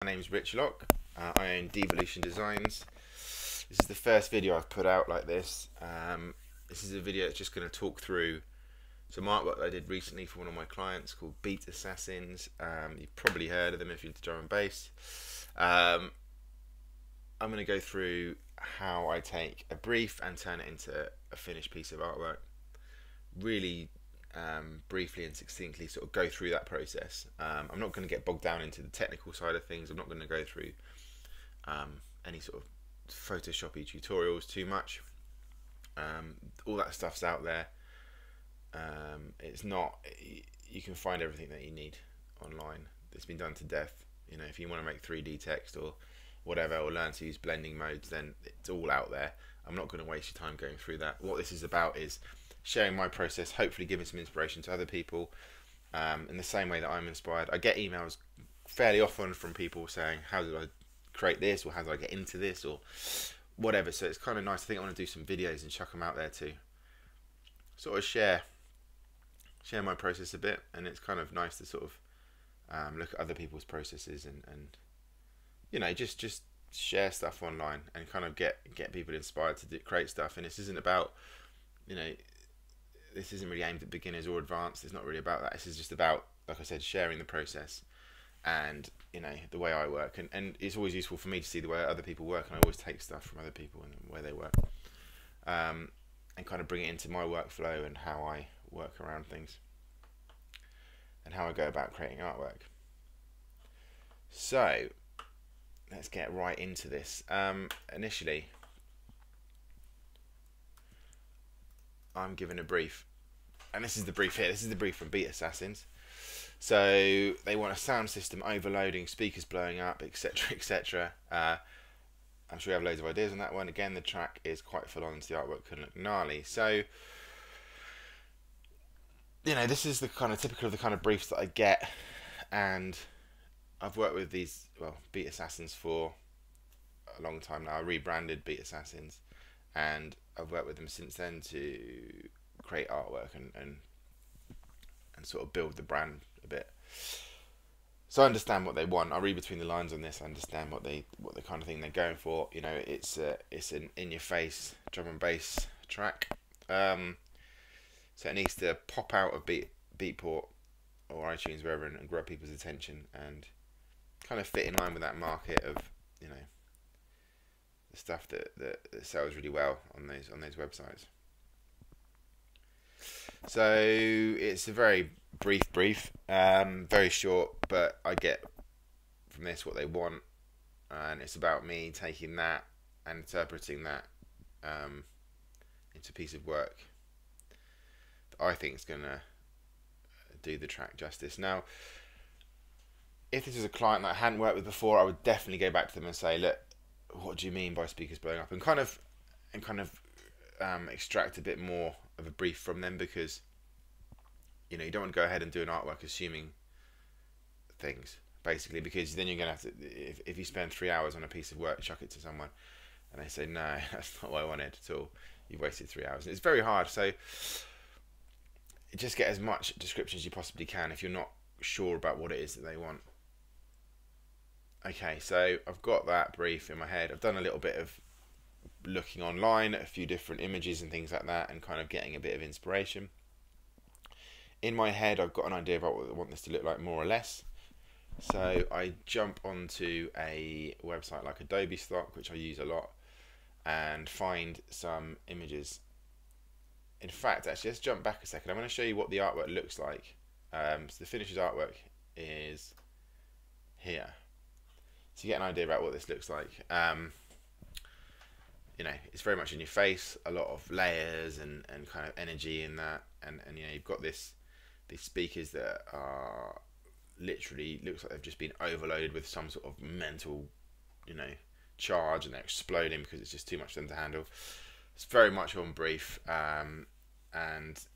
My name's Rich Locke. I own Devolution Designs. This is the first video I've put out like this. This is a video that's just going to talk through some artwork that I did recently for one of my clients called Beat Assassins. You've probably heard of them if you're into drum and bass. I'm going to go through how I take a brief and turn it into a finished piece of artwork. Really briefly and succinctly sort of go through that process. I'm not going to get bogged down into the technical side of things. I'm not going to go through any sort of Photoshoppy tutorials too much. All that stuff's out there. It's not, you can find everything that you need online. It's been done to death. You know, if you want to make 3D text or whatever, or learn to use blending modes, then it's all out there. I'm not going to waste your time going through that. What this is about is sharing my process, hopefully giving some inspiration to other people, in the same way that I'm inspired. I get emails fairly often from people saying, how did I create this, or how did I get into this, or whatever. So it's kind of nice. I think I want to do some videos and chuck them out there too, sort of share my process a bit. And it's kind of nice to sort of look at other people's processes and you know, just share stuff online and kind of get people inspired to create stuff. And this isn't about, you know, this isn't really aimed at beginners or advanced. It's not really about that. This is just about, like I said, sharing the process and, you know, the way I work. And it's always useful for me to see the way other people work, and I always take stuff from other people and the way they work, and kind of bring it into my workflow and how I work around things and how I go about creating artwork. So let's get right into this. Initially, I'm given a brief, and this is the brief here. This is the brief from Beat Assassins. So they want a sound system overloading, speakers blowing up, etc., etc. I'm sure you have loads of ideas on that one. Again, the track is quite full on, so the artwork can look gnarly. So, you know, this is the kind of typical of the kind of briefs that I get, and I've worked with these, well, Beat Assassins for a long time now. I rebranded Beat Assassins, and I've worked with them since then to create artwork and sort of build the brand a bit. So I understand what they want. I read between the lines on this. I understand what the kind of thing they're going for. You know, it's an in-your-face drum and bass track. So it needs to pop out of Beatport or iTunes, wherever, and grab people's attention and kind of fit in line with that market of, you know, the stuff that sells really well on those websites. So it's a very brief, very short, but I get from this what they want, and it's about me taking that and interpreting that into a piece of work that I think is going to do the track justice. Now, if this is a client that I hadn't worked with before, I would definitely go back to them and say, look, what do you mean by speakers blowing up, and kind of extract a bit more of a brief from them, because, you know, you don't want to go ahead and do an artwork assuming things, basically, because then you're going to have to, if you spend 3 hours on a piece of work, chuck it to someone and they say, no, that's not what I wanted at all, you've wasted 3 hours. And it's very hard. So just get as much description as you possibly can if you're not sure about what it is that they want. Okay, so I've got that brief in my head. I've done a little bit of looking online at a few different images and things like that, and kind of getting a bit of inspiration. In my head, I've got an idea about what I want this to look like, more or less. So I jump onto a website like Adobe Stock, which I use a lot, and find some images. In fact, actually, let's jump back a second. I'm going to show you what the artwork looks like. So the finished artwork is here. So you get an idea about what this looks like. You know, it's very much in your face, a lot of layers and kind of energy in that, and you know, you've got these speakers that are literally, looks like they've just been overloaded with some sort of mental, you know, charge, and they're exploding because it's just too much for them to handle. It's very much on brief, and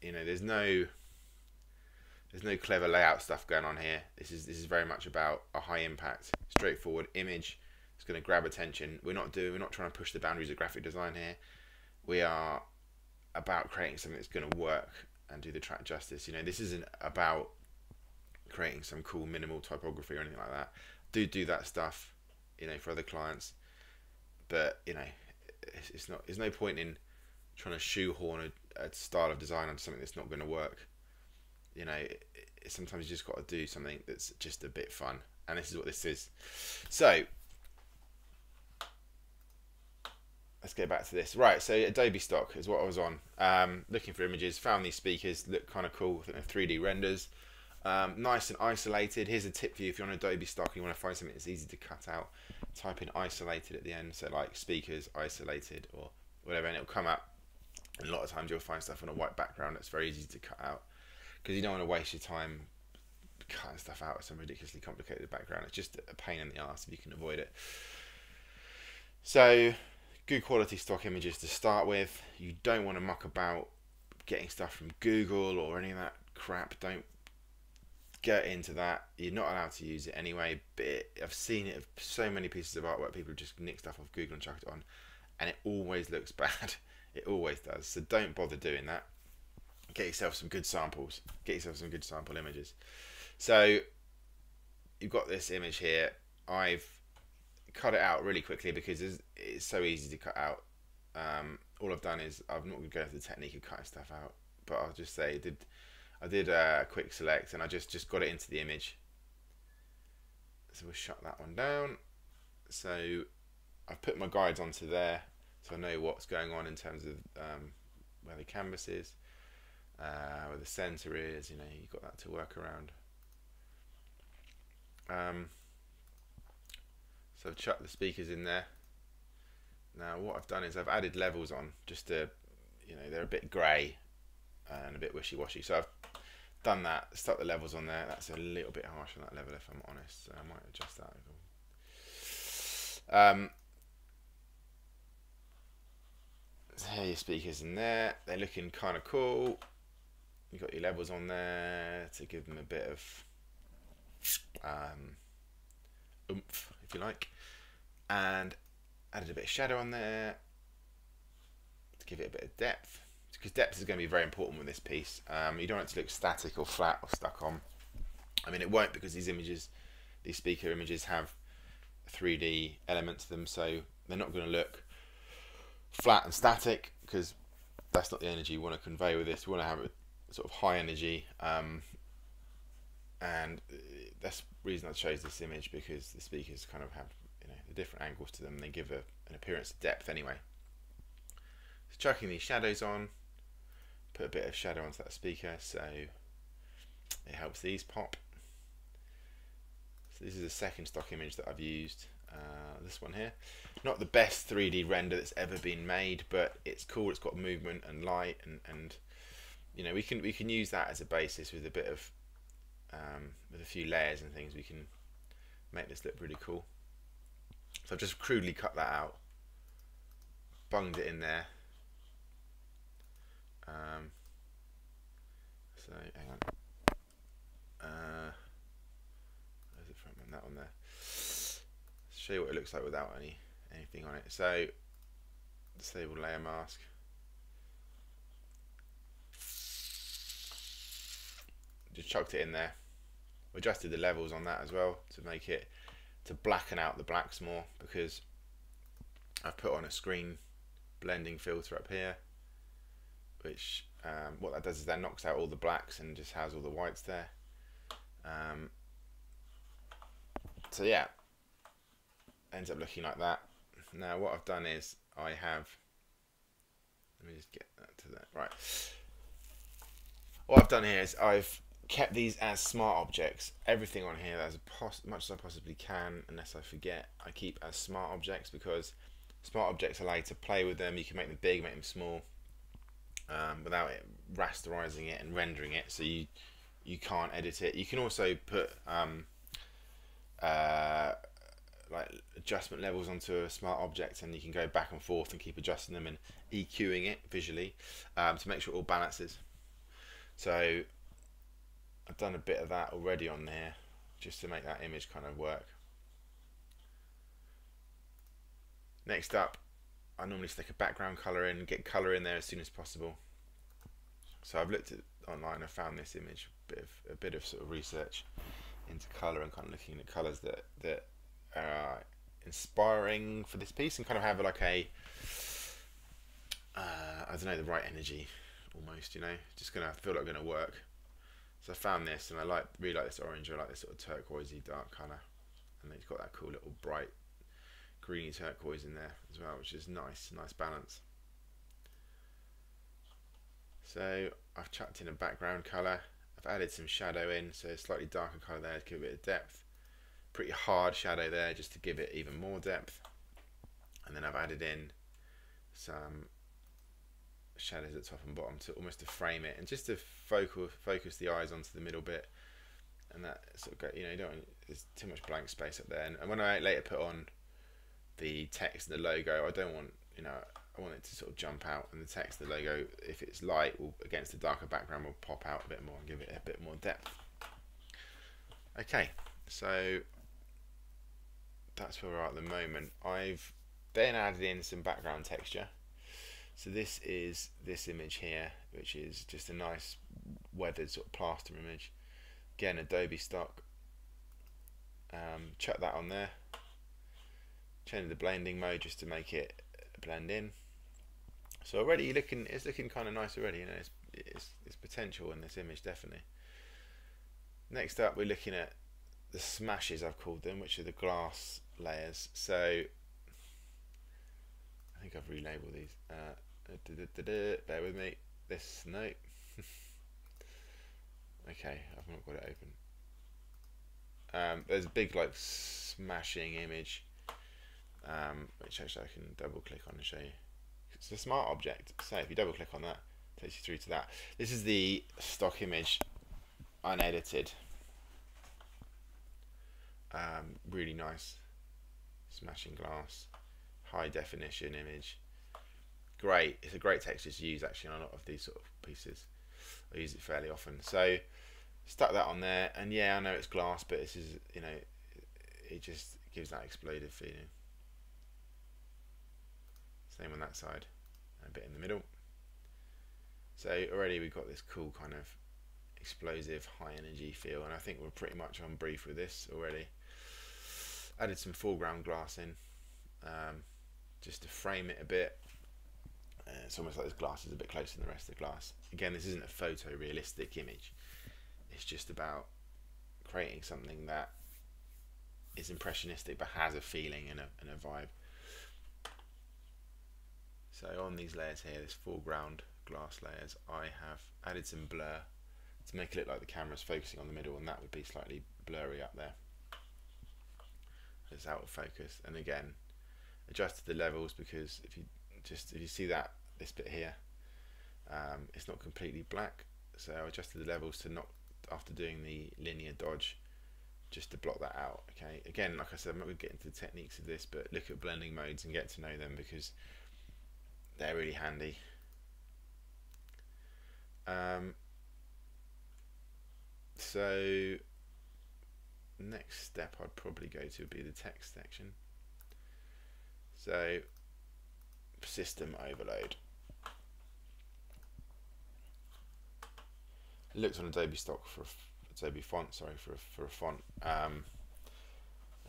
you know, there's no clever layout stuff going on here. This is very much about a high impact, straightforward image. It's going to grab attention. We're not trying to push the boundaries of graphic design here. We are about creating something that's going to work and do the track justice. You know, this isn't about creating some cool minimal typography or anything like that. do that stuff, you know, for other clients. But you know, it's not. There's no point in trying to shoehorn a style of design onto something that's not going to work. You know, sometimes you just got to do something that's just a bit fun, and this is what this is. So let's get back to this. Right, so Adobe Stock is what I was on. Looking for images, found these speakers, look kind of cool. I think they're 3D renders. Nice and isolated. Here's a tip for you if you're on Adobe Stock and you want to find something that's easy to cut out. Type in isolated at the end, so like speakers isolated or whatever, and it'll come up. And a lot of times you'll find stuff on a white background that's very easy to cut out, because you don't want to waste your time cutting stuff out with some ridiculously complicated background. It's just a pain in the arse if you can avoid it. So good quality stock images to start with. You don't want to muck about getting stuff from Google or any of that crap. Don't get into that. You're not allowed to use it anyway, but I've seen it of so many pieces of artwork. People just nick stuff off Google and chuck it on, and it always looks bad. It always does. So don't bother doing that. Get yourself some good samples. Get yourself some good sample images. So you've got this image here. I've cut it out really quickly because it's so easy to cut out. All I've done is, I'm not going to go through the technique of cutting stuff out, but I'll just say I did a quick select and I just got it into the image. So we'll shut that one down. So I've put my guides onto there, so I know what's going on in terms of where the canvas is, where the center is. You know, you've got that to work around. So I've chucked the speakers in there. Now what I've done is I've added levels on, just to, you know, they're a bit grey and a bit wishy-washy. So I've done that, stuck the levels on there. That's a little bit harsh on that level if I'm honest, so I might adjust that. So here are your speakers in there. They're looking kind of cool. You've got your levels on there to give them a bit of oomph, if you like, and added a bit of shadow on there to give it a bit of depth, because depth is going to be very important with this piece. You don't want it to look static or flat or stuck on. I mean, it won't, because these images, these speaker images, have a 3D element to them, so they're not going to look flat and static, because that's not the energy you want to convey with this. We want to have a sort of high energy, and that's the reason I chose this image, because the speakers kind of have, you know, the different angles to them. They give an appearance of depth anyway. So chucking these shadows on, put a bit of shadow onto that speaker so it helps these pop. So this is the second stock image that I've used, this one here. Not the best 3D render that's ever been made, but it's cool. It's got movement and light, and you know, we can use that as a basis with a bit of with a few layers and things. We can make this look really cool. So I've just crudely cut that out, bunged it in there. So hang on, where's it from? And that one there. Show you what it looks like without anything on it. So disable layer mask. Just chucked it in there. Adjusted the levels on that as well to make it, to blacken out the blacks more, because I've put on a screen blending filter up here, which what that does is that knocks out all the blacks and just has all the whites there. So yeah, ends up looking like that. Now what I've done is I have, let me just get that to that, right. What I've done here is I've kept these as smart objects. Everything on here, as much as I possibly can, unless I forget, I keep as smart objects, because smart objects allow you to play with them. You can make them big, make them small, without it rasterizing it and rendering it, so you can't edit it. You can also put like adjustment levels onto a smart object, and you can go back and forth and keep adjusting them and EQing it visually to make sure it all balances. So I've done a bit of that already on there, just to make that image kind of work. Next up, I normally stick a background colour in, get colour in there as soon as possible. So I've looked at online, I found this image, a bit of sort of research, into colour and kind of looking at colours that are inspiring for this piece and kind of have like a I don't know, the right energy almost, you know, just gonna feel like gonna work. So I found this and I really like this orange. I like this sort of turquoisey dark colour, and it's got that cool little bright greeny turquoise in there as well, which is nice balance. So I've chucked in a background colour. I've added some shadow in, so a slightly darker colour there to give it a bit of depth. Pretty hard shadow there just to give it even more depth. And then I've added in some shadows at top and bottom to almost to frame it and just to focus the eyes onto the middle bit. And that sort of go, you know, you don't want, there's too much blank space up there. And when I later put on the text and the logo, I don't want, you know, I want it to sort of jump out, and the text, the logo, if it's light, will against the darker background will pop out a bit more and give it a bit more depth. Okay, so that's where we're at the moment. I've then added in some background texture. So this is this image here, which is just a nice weathered sort of plaster image. Again, Adobe stock. Chuck that on there. Change the blending mode just to make it blend in. So already it's looking kind of nice already. You know, it's potential in this image definitely. Next up, we're looking at the smashes, I've called them, which are the glass layers. So I think I've relabeled these. Bear with me. This no. Okay, I've not got it open. There's a big like smashing image, which actually I can double click on and show you. It's a smart object, so if you double click on that, it takes you through to that. This is the stock image, unedited. Really nice, smashing glass, high definition image. Great, it's a great texture to use actually on a lot of these sort of pieces. I use it fairly often. So stuck that on there, and yeah, I know it's glass, but this is, you know, it just gives that exploded feeling. Same on that side, and a bit in the middle. So already we've got this cool kind of explosive, high energy feel, and I think we're pretty much on brief with this already. Added some foreground glass in, just to frame it a bit. It's almost like this glass is a bit closer than the rest of the glass. Again, this isn't a photorealistic image. It's just about creating something that is impressionistic but has a feeling and a vibe. So on these layers here, this foreground glass layers, I have added some blur to make it look like the camera's focusing on the middle, and that would be slightly blurry up there. It's out of focus, and again, adjusted the levels because if you see that this bit here, it's not completely black, so I adjusted the levels to not, after doing the linear dodge, just to block that out. Okay, again, like I said, I'm not going to get into the techniques of this, but look at blending modes and get to know them because they're really handy. So next step I'd probably go to would be the text section. So system overload. It looks on Adobe stock for Adobe font, sorry, for a font. I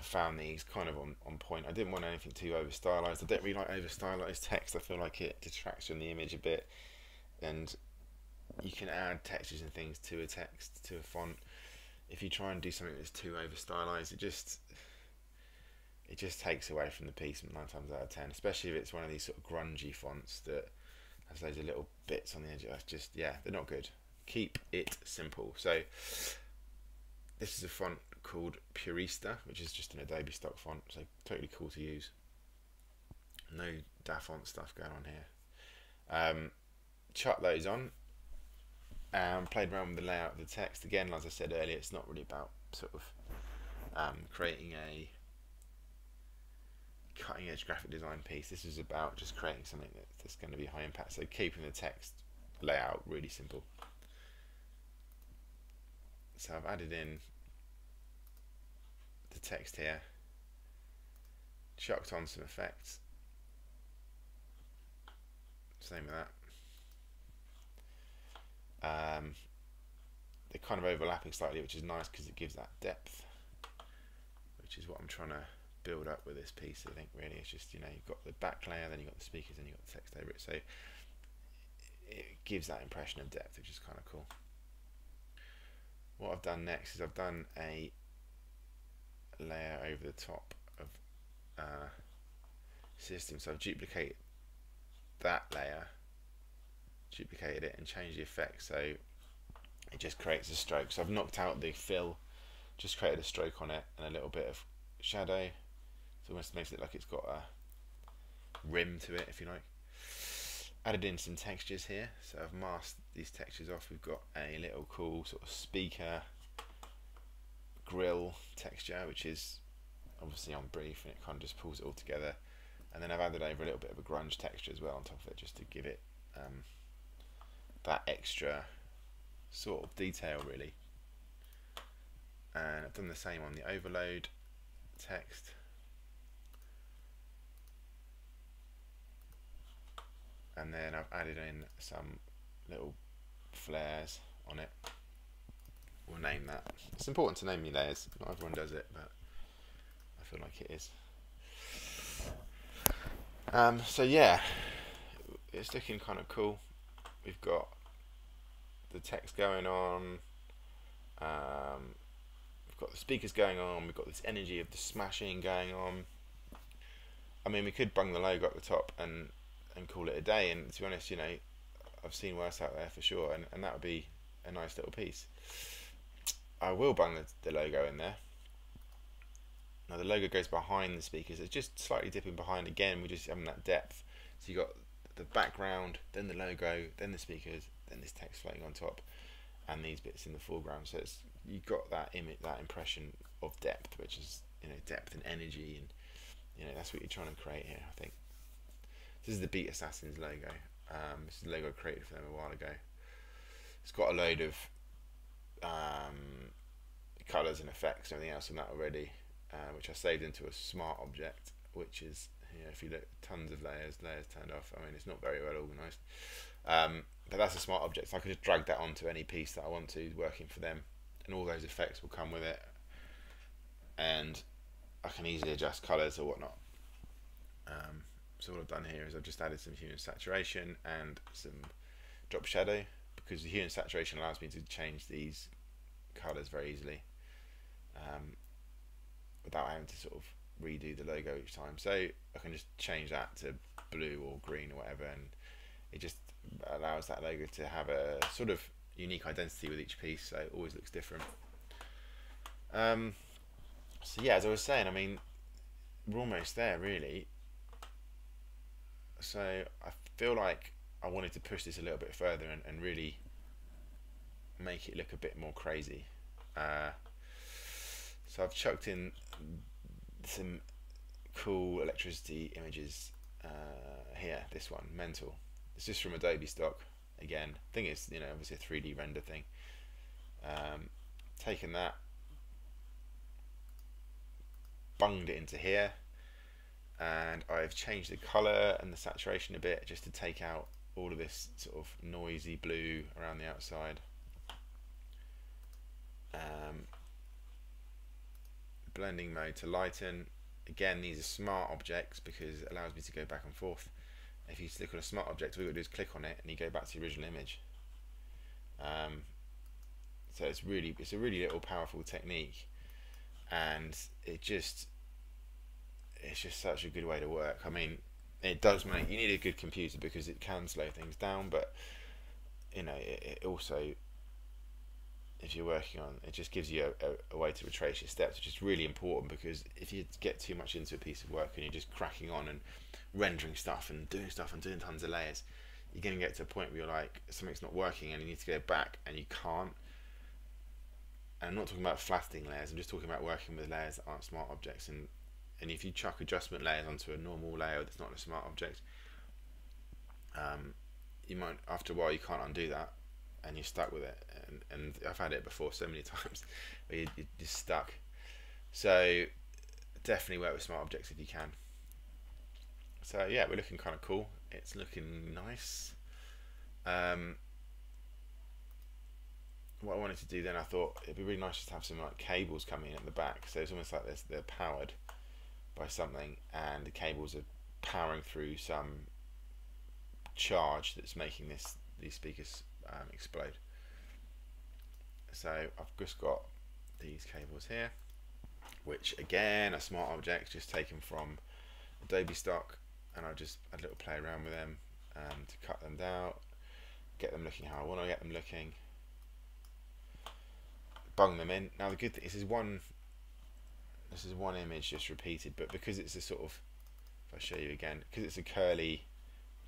found these kind of on point. I didn't want anything too over stylized. I don't really like over stylized text. I feel like it detracts from the image a bit, and you can add textures and things to a text, to a font. If you try and do something that's too over stylized, it just takes away from the piece 9 times out of 10, especially if it's one of these sort of grungy fonts that has loads of little bits on the edge. That's just, yeah, they're not good. Keep it simple. So this is a font called Purista, which is just an Adobe stock font, so totally cool to use. No DaFont stuff going on here. Chuck those on and played around with the layout of the text. Again, as I said earlier, it's not really about sort of creating a cutting edge graphic design piece. This is about just creating something that's going to be high impact, so keeping the text layout really simple. So I've added in the text here, chucked on some effects, same with that. they're kind of overlapping slightly, which is nice because it gives that depth, which is what I'm trying to build up with this piece. I think really it's just, you know, you've got the back layer, then you've got the speakers, then you've got the text over it, so it gives that impression of depth, which is kind of cool. What I've done next is I've done a layer over the top of system, so I've duplicated that layer, duplicated it and changed the effect so it just creates a stroke. So I've knocked out the fill, just created a stroke on it and a little bit of shadow. It almost makes it like it's got a rim to it, if you like. Added in some textures here, so I've masked these textures off. We've got a little cool sort of speaker grill texture, which is obviously on brief, and it kind of just pulls it all together. And then I've added over a little bit of a grunge texture as well on top of it, just to give it that extra sort of detail really. And I've done the same on the overload text. And then I've added in some little flares on it. We'll name that. It's important to name your layers. Not everyone does it, but I feel like it is. So yeah, it's looking kind of cool. We've got the text going on. We've got the speakers going on. We've got this energy of the smashing going on. I mean, we could bung the logo at the top and call it a day, and to be honest, you know, I've seen worse out there for sure, and that would be a nice little piece. I will bung the logo in there. Now the logo goes behind the speakers, it's just slightly dipping behind again, we're just having that depth. So you got the background, then the logo, then the speakers, then this text floating on top, and these bits in the foreground. So it's, you've got that image, that impression of depth, which is, you know, depth and energy, and you know, that's what you're trying to create here, I think. This is the Beat Assassins logo. This is the logo I created for them a while ago. It's got a load of colours and effects and everything else on that already, which I saved into a smart object, which is here. If you look, tons of layers turned off. I mean, it's not very well organised, but that's a smart object. So I could just drag that onto any piece that I want to, working for them, and all those effects will come with it, and I can easily adjust colours or whatnot. So what I've done here is I've just added some hue and saturation and some drop shadow, because the hue and saturation allows me to change these colours very easily without having to sort of redo the logo each time. So I can just change that to blue or green or whatever, and it just allows that logo to have a sort of unique identity with each piece, so it always looks different. So yeah, as I was saying, I mean, we're almost there really. So I feel like I wanted to push this a little bit further and really make it look a bit more crazy. So I've chucked in some cool electricity images here. This one, Mental. It's just from Adobe stock. Again, I think it's, you know, obviously a 3D render thing. Taken that, bunged it into here, and I've changed the colour and the saturation a bit just to take out all of this sort of noisy blue around the outside. Blending mode to lighten. Again, these are smart objects because it allows me to go back and forth. If you click on a smart object, all you got to do is click on it and you go back to the original image. So it's a really little powerful technique, and it's just such a good way to work. I mean, it does make, you need a good computer because it can slow things down, but you know, it also, if you're working on, it just gives you a way to retrace your steps, which is really important, because if you get too much into a piece of work and you're just cracking on and rendering stuff and doing tons of layers, you're going to get to a point where you're like, something's not working and you need to go back and you can't. And I'm not talking about flattening layers, I'm just talking about working with layers that aren't smart objects, and if you chuck adjustment layers onto a normal layer that's not a smart object, you might, after a while, you can't undo that, and you're stuck with it. And I've had it before so many times where you're just stuck. So definitely work with smart objects if you can. So yeah, we're looking kind of cool. It's looking nice. what I wanted to do then, I thought it'd be really nice just to have some like cables coming in at the back. So it's almost like they're powered by something, and the cables are powering through some charge that's making these speakers explode. So I've just got these cables here, which again are smart objects, just taken from Adobe stock, and I just had a little play around with them to cut them down, get them looking how I want to get them looking, bung them in. Now the good thing, this is one image just repeated, but because it's a sort of, if I show you again, because it's a curly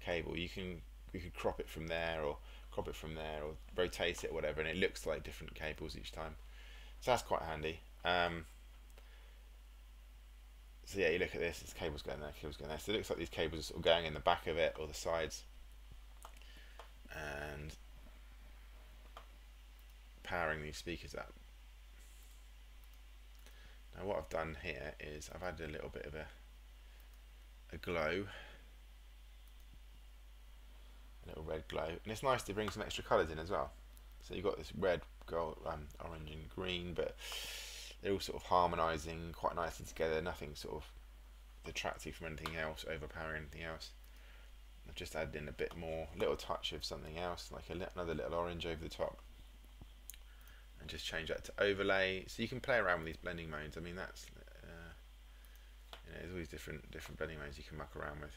cable, you could crop it from there, or crop it from there, or rotate it, or whatever, and it looks like different cables each time. So that's quite handy. So yeah, you look at this, there's cables going there, cables going there. So it looks like these cables are sort of going in the back of it or the sides, and powering these speakers up. Now what I've done here is I've added a little bit of a glow, a little red glow, and it's nice to bring some extra colours in as well. So you've got this red, gold, orange and green, but they're all sort of harmonising quite nicely together, nothing sort of detracting from anything else, overpowering anything else. I've just added in a bit more, little touch of something else, like another little orange over the top, and just change that to overlay. So you can play around with these blending modes. I mean, that's you know, there's always different blending modes you can muck around with.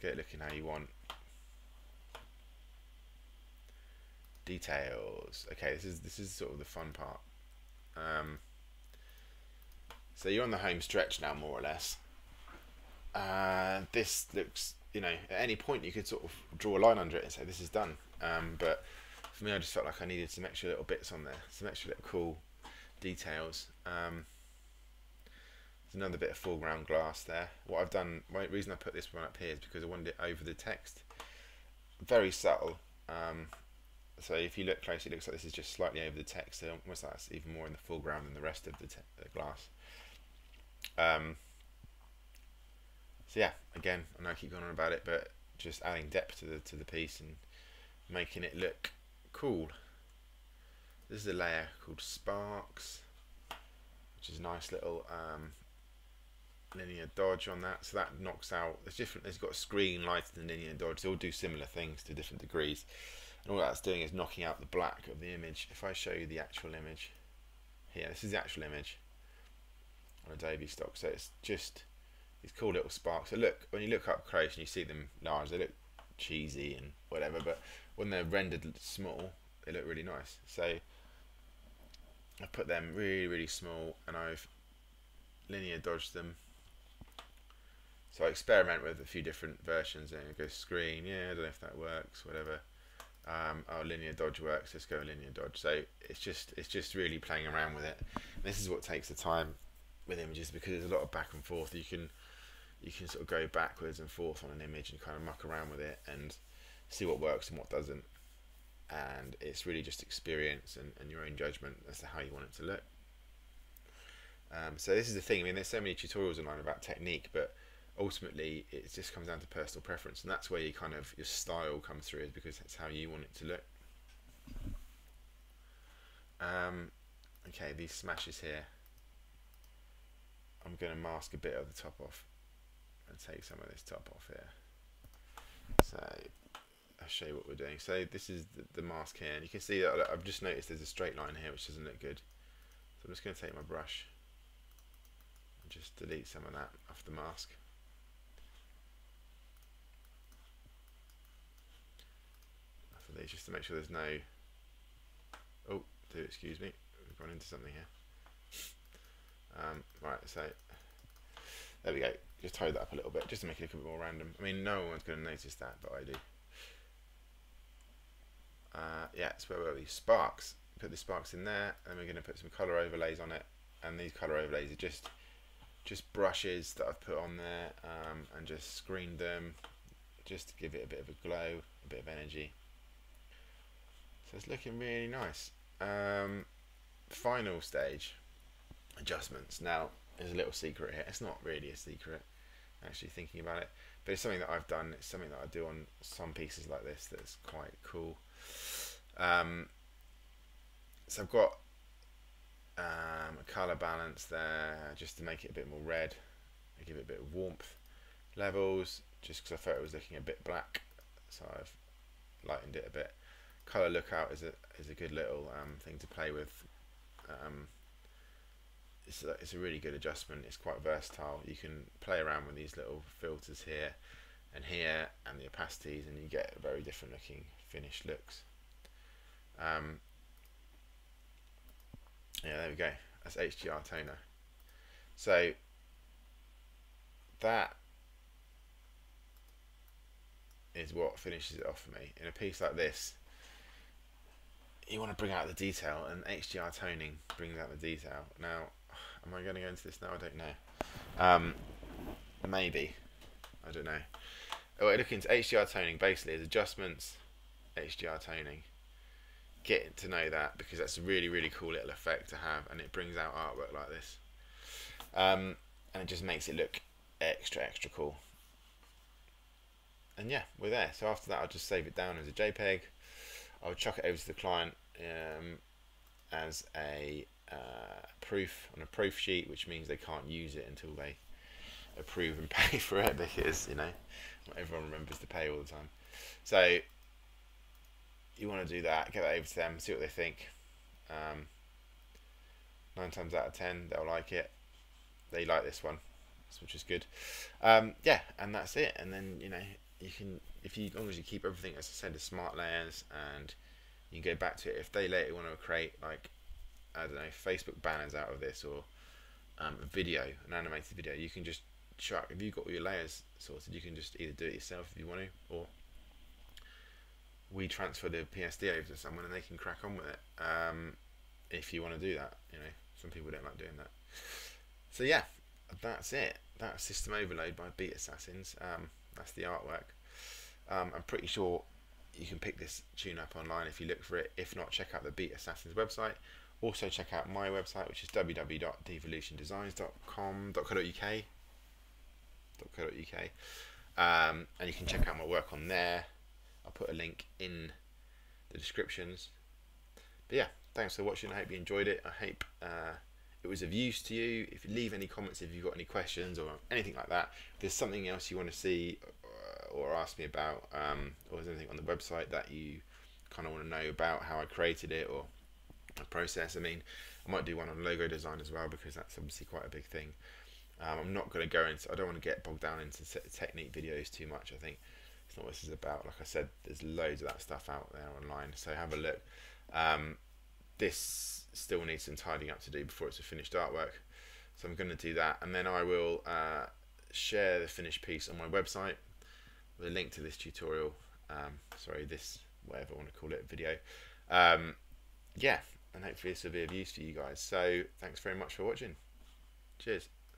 Get it looking how you want. Details. Okay, this is sort of the fun part. So you're on the home stretch now, more or less. This looks, you know, at any point you could sort of draw a line under it and say this is done. But for me, I just felt like I needed some extra little bits on there, some extra little cool details. There's another bit of foreground glass there. What I've done, the reason I put this one up here is because I wanted it over the text. Very subtle. So if you look closely, it looks like this is just slightly over the text, so almost like that's even more in the foreground than the rest of the glass. So yeah, again, I know I keep going on about it, but just adding depth to the piece and making it look cool. This is a layer called Sparks, which is a nice little linear dodge on that. So that knocks out. There's different. There's got a screen, lighter than linear dodge. They all do similar things to different degrees. And all that's doing is knocking out the black of the image. If I show you the actual image here, this is the actual image on Adobe stock. So it's just these cool little sparks. So look, when you look up close and you see them large, they look cheesy and whatever, but when they're rendered small, they look really nice. So I put them really small, and I've linear dodged them. So I experiment with a few different versions, and I go screen, yeah, I don't know if that works, whatever. Oh, linear dodge works, let's go linear dodge. So it's just really playing around with it. And this is what takes the time with images, because there's a lot of back and forth. You can sort of go backwards and forth on an image and kind of muck around with it and see what works and what doesn't. And it's really just experience and your own judgment as to how you want it to look. So this is the thing. I mean, there's so many tutorials online about technique, but ultimately it just comes down to personal preference, and that's where you kind of your style comes through, is because that's how you want it to look. Okay, these smashes here, I'm going to mask a bit of the top off and take some of this top off here. So I'll show you what we're doing. So this is the mask here, and you can see that I've just noticed there's a straight line here which doesn't look good. So I'm just going to take my brush and just delete some of that off the mask. For these, just to make sure there's no, oh, do excuse me, we've gone into something here. Right, so there we go. Just tie that up a little bit, just to make it look a bit more random. I mean, no one's going to notice that, but I do. Yeah, so where were we? Sparks. Put the sparks in there, and we're going to put some color overlays on it. And these color overlays are just brushes that I've put on there, and just screened them, just to give it a bit of a glow, a bit of energy. So it's looking really nice. Final stage, adjustments. Now, there's a little secret here. It's not really a secret, actually, thinking about it, but it's something that I've done. It's something that I do on some pieces like this that's quite cool. So I've got a colour balance there just to make it a bit more red. I give it a bit of warmth. Levels, just because I thought it was looking a bit black, so I've lightened it a bit. Colour lookout is a good little thing to play with. It's a really good adjustment. It's quite versatile. You can play around with these little filters here and here and the opacities, and you get very different looking finished looks. Yeah, there we go. That's HDR toner. So that is what finishes it off for me. In a piece like this, you want to bring out the detail, and HDR toning brings out the detail. Now, am I going to go into this now? I don't know. Maybe. I don't know. Oh, I look into HDR toning. Basically, is adjustments, HDR toning. Get to know that, because that's a really, really cool little effect to have, and it brings out artwork like this. And it just makes it look extra cool. And yeah, we're there. So after that, I'll just save it down as a JPEG. I'll chuck it over to the client as a proof on a proof sheet, which means they can't use it until they approve and pay for it, because, you know, not everyone remembers to pay all the time. So you want to do that, get that over to them, see what they think. 9 times out of 10 they'll like it. They like this one, which is good. Yeah, and that's it. And then, you know, you can, as long as you keep everything, as I said, as smart layers, and you can go back to it. If they later want to create, like, I don't know, Facebook banners out of this, or a video, an animated video, you can just chuck, if you've got all your layers sorted, you can just either do it yourself if you want to, or we transfer the PSD over to someone and they can crack on with it, if you want to do that. You know, some people don't like doing that. So yeah, that's it. That's System Overload by Beat Assassins. That's the artwork. I'm pretty sure you can pick this tune up online if you look for it. If not, check out the Beat Assassins website. Also check out my website, which is www.devolutiondesigns.co.uk. And you can check out my work on there. I'll put a link in the descriptions. But yeah, thanks for watching. I hope you enjoyed it. I hope it was of use to you. If you leave any comments, if you've got any questions or anything like that, if there's something else you want to see or ask me about, or there's anything on the website that you kind of want to know about, how I created it or the process. I mean, I might do one on logo design as well, because that's obviously quite a big thing. I'm not going to go into, I don't want to get bogged down into technique videos too much. I think it's not what this is about. Like I said, there's loads of that stuff out there online, so have a look. This still needs some tidying up to do before it's a finished artwork, so I'm going to do that, and then I will share the finished piece on my website with a link to this tutorial, this, whatever I want to call it, video. Yeah, and hopefully this will be of use for you guys. So thanks very much for watching. Cheers.